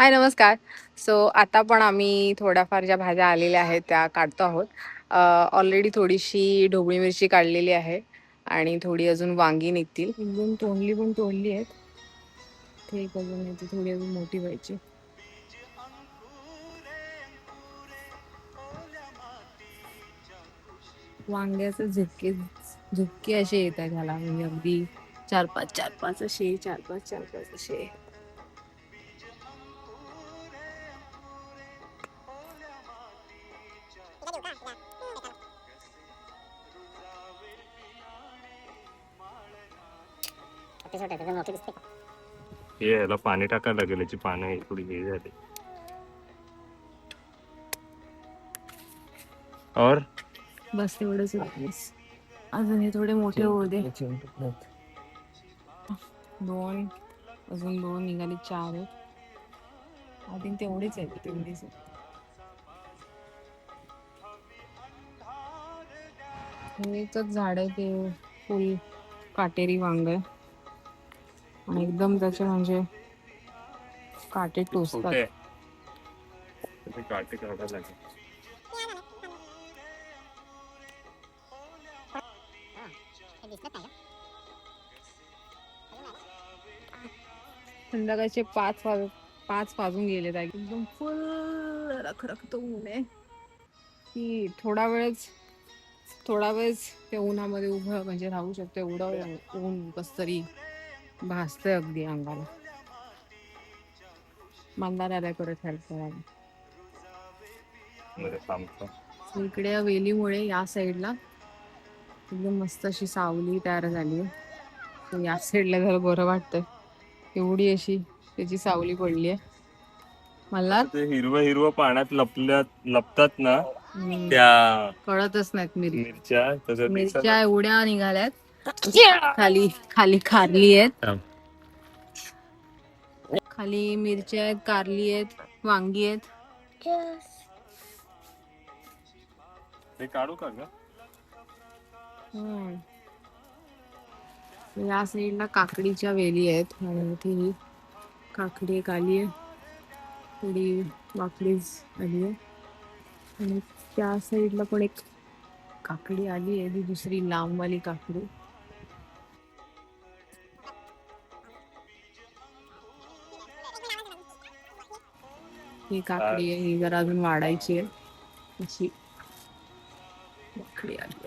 हाय नमस्कार. आता पण आम्ही थोड्याफार ज्या भाज्या आलेल्या आहेत त्या काढतो आहोत. ऑलरेडी थोडीशी ढोबळी मिरची काढलेली आहे आणि थोडी अजून वांगी निघतील. 1-2 तोंडली पण तोडली आहेत. ते एक अजून आहे, ती थोडी अजून मोठी व्हायची. वांग्याचे झुपके असे येत आहेत ह्याला, म्हणजे अगदी 4-5 असे 4-5 असे. हे याला पाणी टाकायला लागेल, याची पानं थोडी हे झाली. और बस तेवढंच अजून हे थोडे मोठे होऊ दे. 2 अजून 2 निघाले, 4 आहेत. आय थिंक तेवढेच आहेत, तेवढेच आहेत. हे एकच झाड आहे, ते फुल काटेरी वांग आहे आणि एकदम त्याचे म्हणजे काटे टोचतात. छोटे त्याचे काटे काढायला लागेल. संध्याकाळचे 5 वाजून गेलेत. एकदम फुल रखरखत ऊन आहे की थोडा वेळच त्या उन्हामध्ये उभं म्हणजे राहू शकतो. एवढं ऊन कस तरी भासतंय अगदी अंगाला. मंदार आलाय परत हेल्प करायला. इकडे या वेलीमुळे या साईडला एकदम मस्त अशी सावली तयार झाली आहे. या साईडला जरा बरं वाटतंय, एवढी अशी त्याची सावली पडली आहे. मला ते हिरवं पाण्यात लपतात ना, त्या कळतच नाहीत मिरच्या मिरच्या एवढ्या निघाल्यात. खाली खाली कारली आहेत, खाली मिरच्या आहेत, कारली आहेत, वांगी आहेत. ते काढू का ग? या साईडला काकडीच्या वेली आहेत आणि ती काकडी एक आली आहे, थोडी वाकडीच आली आहे. आणि त्या साईडला पण एक काकडी आली आहे, ती दुसरी लांबवाली काकडी. ही काकडी आहे, ही जरा अजून वाढायची आहे. अशी काकडी आली.